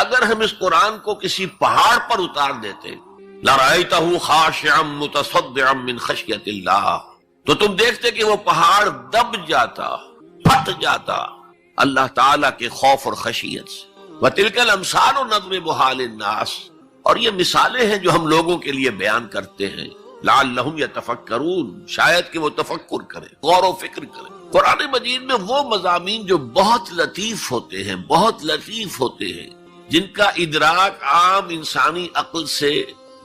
اگر ہم اس قرآن کو کسی پہاڑ پر اتار دیتے لَرَأَيْتَهُ خَاشِعًا مُتَصَدِّعًا مِّنْ خَشْيَةِ اللَّهِ، تو تم دیکھتے کہ وہ پہاڑ دب جاتا، پھٹ جاتا اللہ تعالیٰ کے خوف اور خشیت سے۔ وَتِلْكَ الْأَمْثَالُ نَضْرِبُهَا لِلنَّاسِ، اور یہ مثالیں ہیں جو ہم لوگوں کے لیے بیان کرتے ہیں، لَعَلَّهُمْ يَتَفَكَّرُونَ، شاید کہ وہ تفکر کریں، غور و فکر کریں۔ قرآن مجید میں وہ مضامین جو بہت لطیف ہوتے ہیں، بہت لطیف ہوتے ہیں، جن کا ادراک عام انسانی عقل سے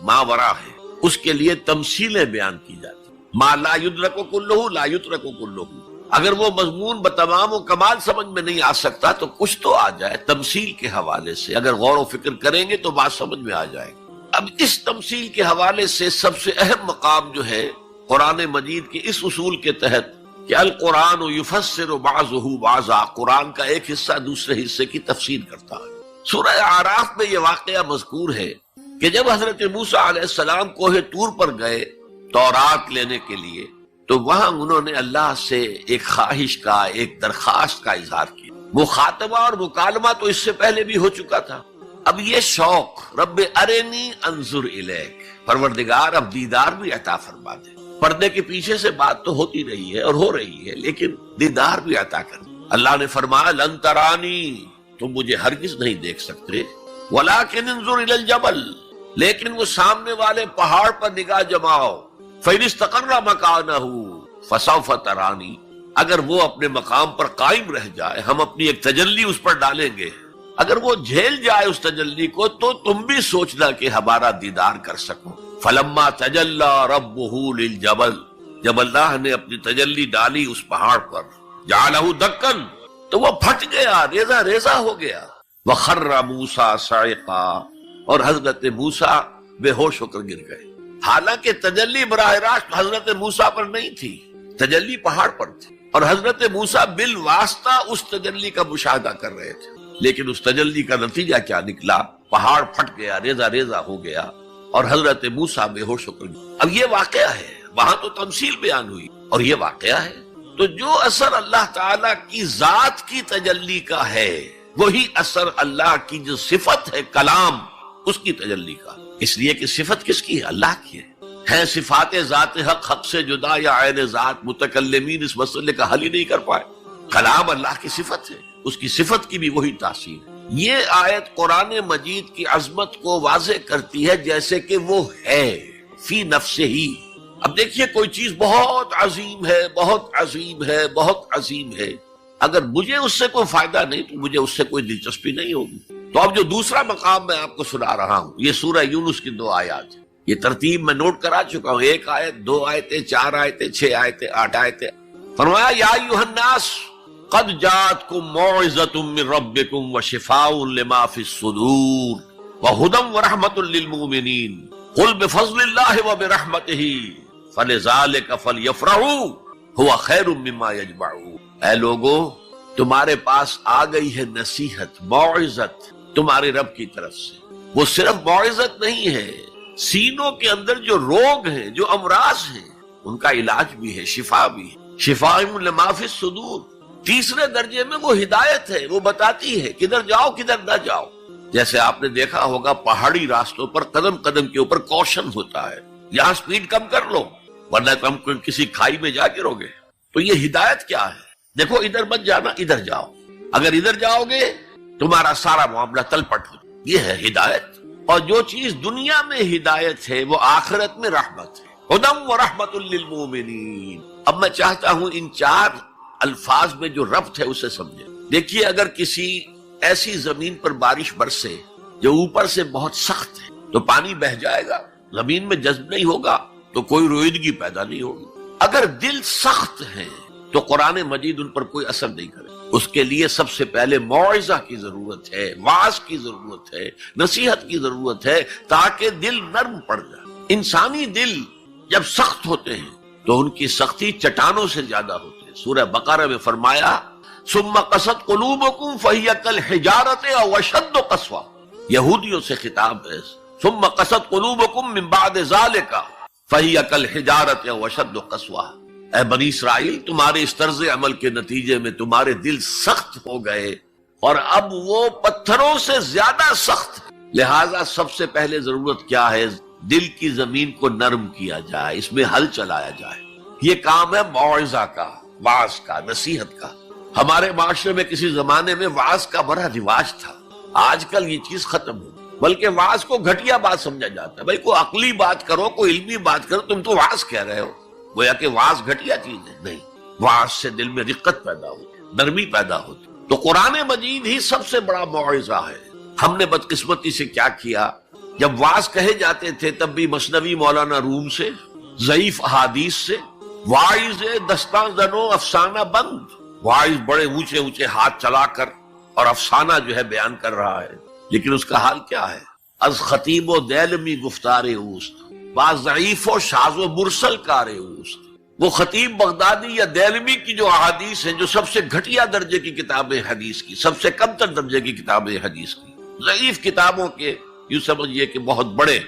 ماورا ہے، اس کے لیے تمثیلیں بیان کی جاتی ہیں۔ ما لا یدرک کلہ لا یترک کلہ، اگر وہ مضمون بتمام و کمال سمجھ میں نہیں آ سکتا تو کچھ تو آ جائے تمثیل کے حوالے سے، اگر غور و فکر کریں گے تو بات سمجھ میں آ جائے گی۔ اب اس تمثیل کے حوالے سے سب سے اہم مقام جو ہے قرآن مجید کے اس اصول کے تحت کہ القرآن یفسر بعضہ بعضا، قرآن کا ایک حصہ دوسرے حصے کی تفسیر کرتا ہے۔ سورہ اعراف میں یہ واقعہ مذکور ہے کہ جب حضرت موسیٰ علیہ السلام کوہ طور پر گئے تورات لینے کے لیے، تو وہاں انہوں نے اللہ سے ایک خواہش کا، ایک درخواست کا اظہار کیا۔ مخاطبہ اور مکالمہ تو اس سے پہلے بھی ہو چکا تھا، اب یہ شوق رب ارنی انظر الیک، پروردگار اب دیدار بھی عطا فرما دے۔ پردے کے پیچھے سے بات تو ہوتی رہی ہے اور ہو رہی ہے، لیکن دیدار بھی عطا کر۔ اللہ نے فرمایا لن ترانی، تم مجھے ہرگز نہیں دیکھ سکتے، ولیکن انظر الی الجبل، لیکن وہ سامنے والے پہاڑ پر نگاہ جماؤ، فإن استقر مکانہ فسوف ترانی، اگر وہ اپنے مقام پر قائم رہ جائے، ہم اپنی ایک تجلی اس پر ڈالیں گے، اگر وہ جھیل جائے اس تجلی کو تو تم بھی سوچنا کہ ہمارا دیدار کر سکو۔ فلما تجلی ربہ للجبل، جب اللہ نے اپنی تجلی ڈالی اس پہاڑ پر، جعلہ دکن، تو وہ پھٹ گیا، ریزہ ریزہ ہو گیا۔ وخر موسیٰ صعقا، اور حضرت موسیٰ بے ہوش ہو کر گر گئے۔ حالانکہ تجلی براہ راست حضرت موسیٰ پر نہیں تھی، تجلی پہاڑ پر تھی، اور حضرت موسیٰ بالواسطہ اس تجلی کا مشاہدہ کر رہے تھے، لیکن اس تجلی کا نتیجہ کیا نکلا؟ پہاڑ پھٹ گیا، ریزہ ریزہ ہو گیا، اور حضرت موسیٰ بے ہوش ہو کر گئے۔ اب یہ واقعہ ہے، وہاں تو تمثیل بیان ہوئی اور یہ واقعہ ہے۔ تو جو اثر اللہ تعالیٰ کی ذات کی تجلی کا ہے، وہی اثر اللہ کی جو صفت ہے کلام، اس کی تجلی کا، اس لیے کہ صفت کس کی ہے؟ اللہ کی ہے صفات ذات حق، حق سے جدا یا عین ذات، متکلمین اس مسئلے کا حل ہی نہیں کر پائے۔ کلام اللہ کی صفت ہے، اس کی صفت کی بھی وہی تاثیر ہے۔ یہ آیت قرآن مجید کی عظمت کو واضح کرتی ہے جیسے کہ وہ ہے فی نفسہ ہی۔ اب دیکھیے کوئی چیز بہت عظیم ہے، بہت عظیم ہے، بہت عظیم ہے، اگر مجھے اس سے کوئی فائدہ نہیں تو مجھے اس سے کوئی دلچسپی نہیں ہوگی۔ تو اب جو دوسرا مقام میں آپ کو سنا رہا ہوں، یہ سورہ یونس کی 2 آیات ہیں، یہ ترتیب میں نوٹ کرا چکا ہوں، 1 آیت، 2 آیتیں، 4 آیتیں، 6 آیتیں، 8 آیتیں۔ فرمایا یا ایھا الناس قد جاءتکم موعظۃ من ربکم وشفاء لما فی الصدور وہدی ورحمۃ للمؤمنین قل بفضل اللہ وبرحمتہ فلذلک فلیفرحوا ھو خیر مما یجمعون۔ اے لوگو، تمہارے پاس آ گئی ہے نصیحت، موعظت تمہارے رب کی طرف سے۔ وہ صرف موعظت نہیں ہے، سینوں کے اندر جو روگ ہیں، جو امراض ہیں، ان کا علاج بھی ہے، شفا بھی ہے، شفاء لما فی الصدور۔ تیسرے درجے میں وہ ہدایت ہے، وہ بتاتی ہے کدھر جاؤ کدھر نہ جاؤ۔ جیسے آپ نے دیکھا ہوگا پہاڑی راستوں پر قدم قدم کے اوپر کوشن ہوتا ہے، یہاں سپیڈ کم کر لو ورنہ تم کسی کھائی میں جا گرو گے۔ تو یہ ہدایت کیا ہے؟ دیکھو ادھر مت جانا، ادھر جاؤ، اگر ادھر جاؤ گے تمہارا سارا معاملہ تل پٹ ہو۔ یہ ہے ہدایت، اور جو چیز دنیا میں ہدایت ہے وہ آخرت میں رحمت ہے، ہدی ورحمۃ للمؤمنین۔ اب میں چاہتا ہوں ان 4 الفاظ میں جو ربط ہے اسے سمجھیں۔ دیکھیے اگر کسی ایسی زمین پر بارش برسے جو اوپر سے بہت سخت ہے تو پانی بہہ جائے گا، زمین میں جذب نہیں ہوگا تو کوئی رویدگی پیدا نہیں ہوگی۔ اگر دل سخت ہے تو قرآن مجید ان پر کوئی اثر نہیں کرے۔ اس کے لیے سب سے پہلے موعظہ کی ضرورت ہے، وعظ کی ضرورت ہے، نصیحت کی ضرورت ہے، تاکہ دل نرم پڑ جائے۔ انسانی دل جب سخت ہوتے ہیں تو ان کی سختی چٹانوں سے زیادہ ہوتی ہے۔ سورہ بقرہ میں فرمایا ثم قست قلوبکم فہی کالحجارۃ او اشد قسوہ، یہودیوں سے خطاب ہے۔ ثم قست قلوبکم من بعد ذلک فہی کالحجارۃ او اشد قسوہ، اے بنی اسرائیل، تمہارے اس طرز عمل کے نتیجے میں تمہارے دل سخت ہو گئے اور اب وہ پتھروں سے زیادہ سخت ہے۔ لہذا سب سے پہلے ضرورت کیا ہے؟ دل کی زمین کو نرم کیا جائے، اس میں حل چلایا جائے۔ یہ کام ہے موعظہ کا، وعظ کا، نصیحت کا۔ ہمارے معاشرے میں کسی زمانے میں وعظ کا بڑا رواج تھا، آج کل یہ چیز ختم ہو، بلکہ وعظ کو گھٹیا بات سمجھا جاتا ہے۔ بھائی کوئی عقلی بات کرو، کوئی علمی بات کرو، تم تو وعظ کہہ رہے ہو، گویا کہ وعظ گھٹیا چیز ہے۔ نہیں، وعظ سے دل میں رقت پیدا ہوتی، نرمی پیدا ہوتی۔ تو قرآن مجید ہی سب سے بڑا موعظہ ہے۔ ہم نے بدقسمتی سے کیا کیا، جب وعظ کہے جاتے تھے تب بھی مثنوی مولانا روم سے، ضعیف احادیث سے، واعظ دستان زنو افسانہ بند، واعظ بڑے اونچے اونچے ہاتھ چلا کر اور افسانہ جو ہے بیان کر رہا ہے، لیکن اس کا حال کیا ہے؟ از خطیب و دیلمی گفتار اوست، بعض ضعیف و شاذ و مرسل کار اوست۔ وہ خطیب بغدادی یا دیلمی کی جو احادیث ہیں، جو سب سے گھٹیا درجے کی کتابیں حدیث کی، سب سے کم تر درجے کی کتابیں حدیث کی، ضعیف کتابوں کے یوں سمجھئے کہ بہت بڑے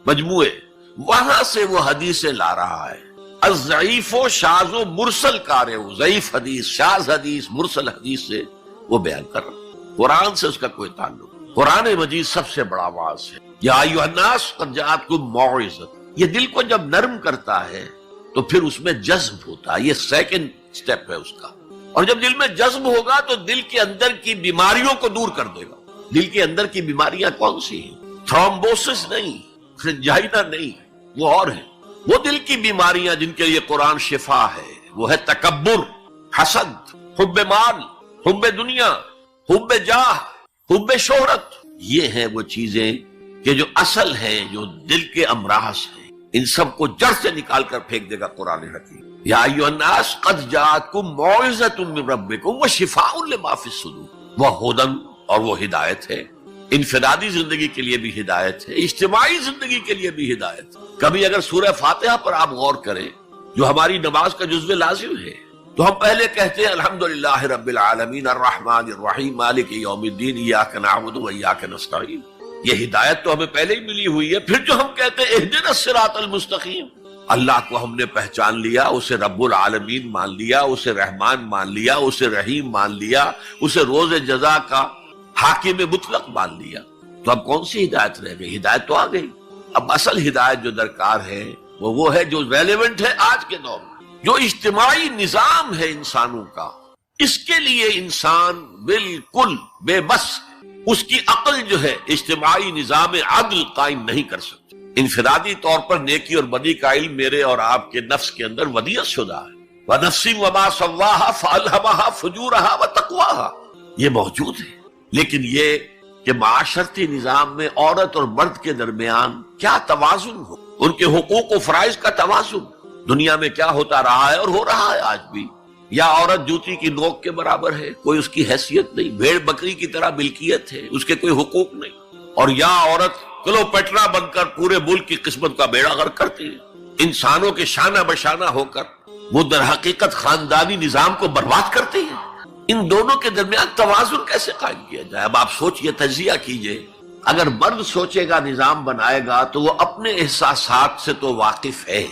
مجموعے، وہاں سے وہ حدیثیں لا رہا ہے۔ الضعیف و شاذ و مرسل کار ہو، ضعیف حدیث، شاذ حدیث، مرسل حدیث سے وہ بیان کر رہا ہے۔ قرآن سے اس کا کوئی تعلق نہیں۔ قرآن مجید سب سے بڑا واعظ ہے۔ یا ایھا الناس قد جاءتکم موعظۃ، یہ دل کو جب نرم کرتا ہے تو پھر اس میں جذب ہوتا ہے، یہ سیکنڈ سٹیپ ہے اس کا۔ اور جب دل میں جذب ہوگا تو دل کے اندر کی بیماریوں کو دور کر دے گا۔ دل کے اندر کی بیماریاں کون سی ہیں؟ تھرومبوسس نہیں، انجائنا نہیں، وہ اور ہیں۔ وہ دل کی بیماریاں جن کے لیے قرآن شفا ہے، وہ ہے تکبر، حسد، حب مال، حب دنیا، حب جاہ، حب شہرت۔ یہ ہیں وہ چیزیں کہ جو اصل ہیں، جو دل کے امراض ہیں، ان سب کو جڑ سے نکال کر پھینک دے گا قرآن حکیم۔ یا ایھا الناس قد جاءتکم موعظۃ من ربکم وشفاء لما فی الصدور، وہ ہدن، اور وہ ہدایت ہے۔ انفرادی زندگی کے لیے بھی ہدایت ہے، اجتماعی زندگی کے لیے بھی ہدایت ہے۔ کبھی اگر سورہ فاتحہ پر آپ غور کریں، جو ہماری نماز کا جزو لازم ہے، تو ہم پہلے کہتے ہیں الحمدللہ رب العالمین الرحمن الرحیم مالک یوم الدین ایاک نعبد و ایاک نستعین۔ یہ ہدایت تو ہمیں پہلے ہی ملی ہوئی ہے۔ پھر جو ہم کہتے ہیں اہدنا الصراط المستقیم، اللہ کو ہم نے پہچان لیا، اسے رب العالمین مان لیا، اسے رحمان مان لیا، اسے رحیم مان لیا، اسے روز جزا کا حاکم مطلق مان لیا، تو اب کون سی ہدایت رہ گئی؟ ہدایت تو آ گئی۔ اب اصل ہدایت جو درکار ہے وہ ہے جو ریلیونٹ ہے آج کے دور میں، جو اجتماعی نظام ہے انسانوں کا۔ اس کے لیے انسان بالکل بے بس، اس کی عقل جو ہے اجتماعی نظام عدل قائم نہیں کر سکتی۔ انفرادی طور پر نیکی اور بدی کا علم میرے اور آپ کے نفس کے اندر ودیعت شدہ ہے۔ وَنَفْسٍ وَمَا سَوَّاهَا فَأَلْهَمَهَا فُجُورَهَا وَتَقْوَاهَا، یہ موجود ہے۔ لیکن یہ کہ معاشرتی نظام میں عورت اور مرد کے درمیان کیا توازن ہو، ان کے حقوق و فرائض کا توازن دنیا میں کیا ہوتا رہا ہے اور ہو رہا ہے آج بھی۔ یا عورت جوتی کی نوک کے برابر ہے، کوئی اس کی حیثیت نہیں، بھیڑ بکری کی طرح ملکیت ہے، اس کے کوئی حقوق نہیں۔ اور یا عورت کلوپیٹرا بن کر پورے ملک کی قسمت کا بیڑا غرق کرتی ہے، انسانوں کے شانہ بشانہ ہو کر وہ در حقیقت خاندانی نظام کو برباد کرتی ہے۔ ان دونوں کے درمیان توازن کیسے قائم کیا جائے؟ اب آپ سوچئے، تجزیہ کیجئے۔ اگر مرد سوچے گا، نظام بنائے گا، تو وہ اپنے احساسات سے تو واقف ہے،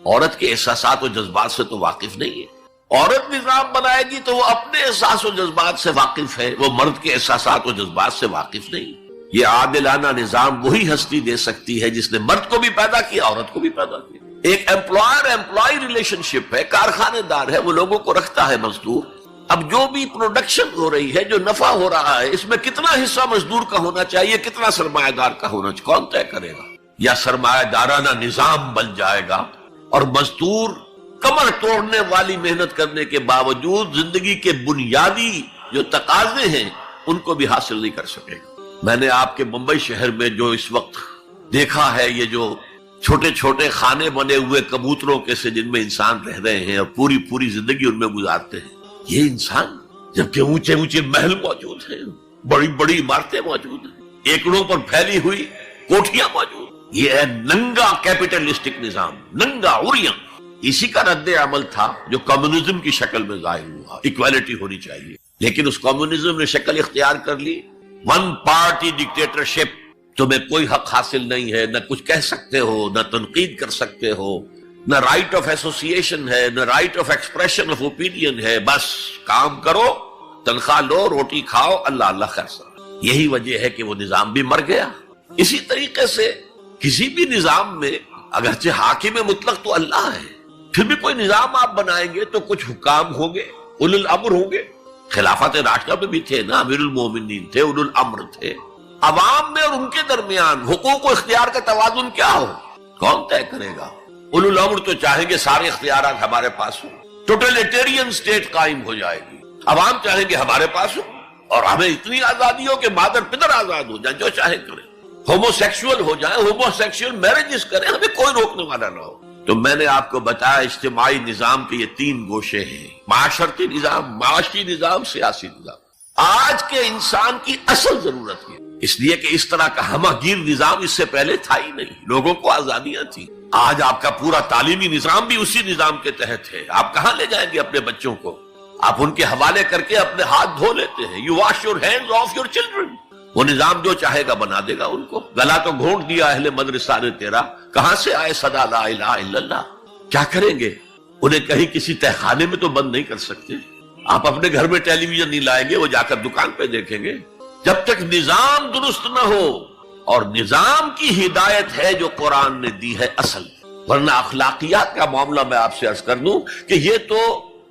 عورت کے احساسات و جذبات سے تو واقف نہیں ہے۔ عورت نظام بنائے گی تو وہ اپنے احساس و جذبات سے واقف ہے، وہ مرد کے احساسات و جذبات سے واقف نہیں۔ یہ عادلانہ نظام وہی ہستی دے سکتی ہے جس نے مرد کو بھی پیدا کیا، عورت کو بھی پیدا کیا۔ ایک ایمپلائر ایمپلائی ریلیشن شپ ہے، کارخانے دار ہے، وہ لوگوں کو رکھتا ہے مزدور۔ اب جو بھی پروڈکشن ہو رہی ہے، جو نفع ہو رہا ہے، اس میں کتنا حصہ مزدور کا ہونا چاہیے، کتنا سرمایہ دار کا ہونا چاہیے، کون طے کرے گا؟ یا سرمایہ دارانہ نظام بن جائے گا اور مزدور کمر توڑنے والی محنت کرنے کے باوجود زندگی کے بنیادی جو تقاضے ہیں ان کو بھی حاصل نہیں کر سکے گا۔ میں نے آپ کے ممبئی شہر میں جو اس وقت دیکھا ہے، یہ جو چھوٹے چھوٹے خانے بنے ہوئے کبوتروں کے سے جن میں انسان رہ رہے ہیں اور پوری زندگی ان میں گزارتے ہیں، یہ انسان، جبکہ اونچے اونچے محل موجود ہیں، بڑی بڑی عمارتیں موجود ہیں، ایکڑوں پر پھیلی ہوئی کوٹھیاں موجود، یہ ہے ننگا کیپٹلسٹک نظام، ننگا اوریا۔ اسی کا رد عمل تھا جو کمیونزم کی شکل میں ظاہر ہوا، ایکویلٹی ہونی چاہیے، لیکن اس کمیونزم نے شکل اختیار کر لی، ون پارٹی ڈکٹیٹرشپ، تمہیں کوئی حق حاصل نہیں ہے، نہ کچھ کہہ سکتے ہو، نہ تنقید کر سکتے ہو، نہ رائٹ آف ایسوسیشن ہے، نہ right of expression of opinion ہے، بس کام کرو تنخواہ لو، روٹی کھاؤ، اللہ اللہ خیر سا۔ یہی وجہ ہے کہ وہ نظام بھی مر گیا۔ اسی طریقے سے کسی بھی نظام میں اگرچہ حاکم مطلق تو اللہ ہے، پھر بھی کوئی نظام آپ بنائیں گے تو کچھ حکام ہوں گے، اولو الامر ہوں گے۔ خلافت راشدہ میں بھی تھے نا، امیر المومنین تھے، اولو الامر تھے۔ عوام میں اور ان کے درمیان حقوق و اختیار کا توازن کیا ہو، کون طے کرے گا؟ اولو الامر تو چاہیں گے سارے اختیارات ہمارے پاس ہوں، ٹوٹلیٹیرین سٹیٹ قائم ہو جائے گی۔ عوام چاہیں گے ہمارے پاس ہوں اور ہمیں اتنی آزادی ہو کہ مادر پدر آزاد ہو جائیں، جو چاہے کریں، ہومو سیکشول ہو جائیں، ہومو سیکشول میرجز کریں، ہمیں کوئی روکنے والا نہ ہو۔ تو میں نے آپ کو بتایا اجتماعی نظام کے یہ تین گوشے ہیں، معاشرتی نظام، معاشی نظام، سیاسی نظام۔ آج کے انسان کی اصل ضرورت ہے، اس لیے کہ اس طرح کا ہمہ گیر نظام اس سے پہلے تھا ہی نہیں، لوگوں کو آزادیاں تھیں۔ آج آپ کا پورا تعلیمی نظام بھی اسی نظام کے تحت ہے۔ آپ کہاں لے جائیں گے اپنے بچوں کو؟ آپ ان کے حوالے کر کے اپنے ہاتھ دھو لیتے ہیں۔ You wash your hands of your children. وہ نظام جو چاہے گا بنا دے گا ان کو۔ گلا تو گھونٹ دیا اہل مدرسہ نے تیرا، کہاں سے آئے صدا لا الہ الا اللہ؟ کیا کریں گے؟ انہیں کہیں کسی تہخانے میں تو بند نہیں کر سکتے۔ آپ اپنے گھر میں ٹیلی ویژن نہیں لائیں گے، وہ جا کر دکان پہ دیکھیں گے۔ جب تک نظام درست نہ ہو، اور نظام کی ہدایت ہے جو قرآن نے دی ہے اصل، ورنہ اخلاقیات کا معاملہ میں آپ سے عرض کر دوں کہ یہ تو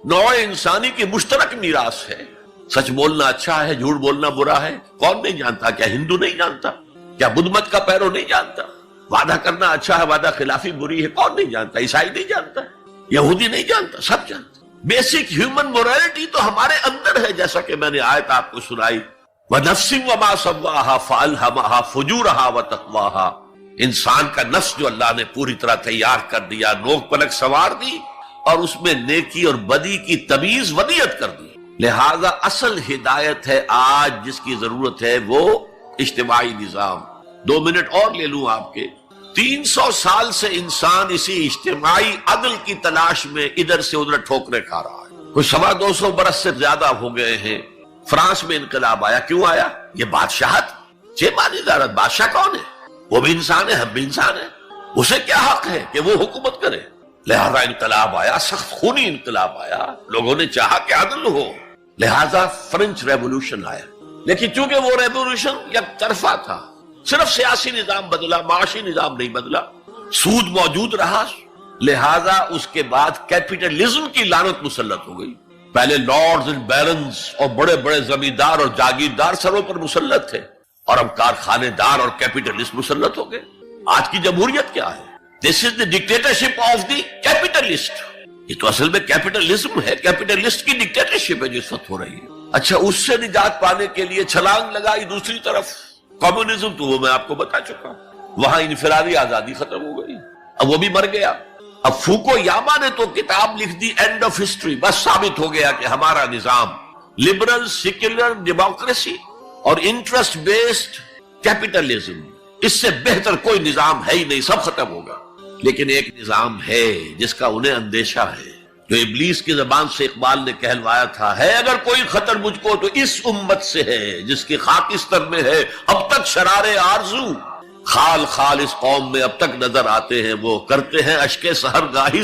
نوع انسانی کی مشترک میراث ہے۔ سچ بولنا اچھا ہے، جھوٹ بولنا برا ہے، کون نہیں جانتا؟ کیا ہندو نہیں جانتا؟ کیا بدھ مت کا پیرو نہیں جانتا؟ وعدہ کرنا اچھا ہے، وعدہ خلافی بری ہے، کون نہیں جانتا؟ عیسائی نہیں جانتا، یہودی نہیں جانتا، سب جانتا۔ بیسک ہیومن مورالٹی تو ہمارے اندر ہے، جیسا کہ میں نے آیت آپ کو سنائی، وَنَفْسٍ وَمَا سَوَّاهَا فَأَلْهَمَهَا فُجُورَهَا وَتَقْوَاهَا۔ انسان کا نفس جو اللہ نے پوری طرح تیار کر دیا، نوک پلک سوار دی، اور اس میں نیکی اور بدی کی تمیز ودیت کر دی۔ لہذا اصل ہدایت ہے آج جس کی ضرورت ہے وہ اجتماعی نظام۔ 2 منٹ اور لے لوں آپ کے۔ 300 سال سے انسان اسی اجتماعی عدل کی تلاش میں ادھر سے ادھر ٹھوکرے کھا رہا ہے۔ کوئی 250 برس سے زیادہ ہو گئے ہیں۔ فرانس میں انقلاب آیا، کیوں آیا؟ یہ بادشاہت، چیمانی ادارت۔ بادشاہ کون ہے؟ وہ بھی انسان ہے، ہم بھی انسان ہیں۔ اسے کیا حق ہے کہ وہ حکومت کرے؟ لہذا انقلاب آیا، سخت خونی انقلاب آیا، لوگوں نے چاہا کہ عدل ہو، لہذا فرنچ ریولوشن آیا۔ لیکن چونکہ وہ ریولوشن یک طرفہ تھا، صرف سیاسی نظام بدلا، معاشی نظام نہیں بدلا، سود موجود رہا، لہذا اس کے بعد کیپٹلزم کی لعنت مسلط ہو گئی۔ پہلے لارڈز اینڈ بیرنز اور بڑے بڑے زمیندار اور جاگیردار سروں پر مسلط تھے، اور اب کارخانے دار اور کیپٹلسٹ مسلط ہو گئے۔ آج کی جمہوریت کیا ہے؟ دس از دی ڈکٹیٹرشپ آف دی کیپٹلسٹ۔ یہ تو اصل میں کیپٹلزم ہے، کیپٹلسٹ کی ڈکٹیٹرشپ ہے جو اس وقت ہو رہی ہے۔ اچھا، اس سے نجات پانے کے لیے چھلانگ لگائی دوسری طرف کمیونزم، تو وہ میں آپ کو بتا چکا، وہاں انفرادی آزادی ختم ہو گئی، اب وہ بھی مر گیا۔ اب فوکو یاما نے تو کتاب لکھ دی اینڈ آف ہسٹری، بس ثابت ہو گیا کہ ہمارا نظام لبرل سیکولر ڈیموکریسی اور انٹرسٹ بیسڈ کیپٹلزم، اس سے بہتر کوئی نظام ہے ہی نہیں، سب ختم ہوگا۔ لیکن ایک نظام ہے جس کا انہیں اندیشہ ہے، جو ابلیس کی زبان سے اقبال نے کہلوایا تھا، ہے اگر کوئی خطر مجھ کو تو اس امت سے ہے جس کی خاکستر میں ہے اب تک شرارے آرزو۔ خال خال اس قوم میں اب تک نظر آتے ہیں، وہ کرتے ہیں اشک سحر گاہی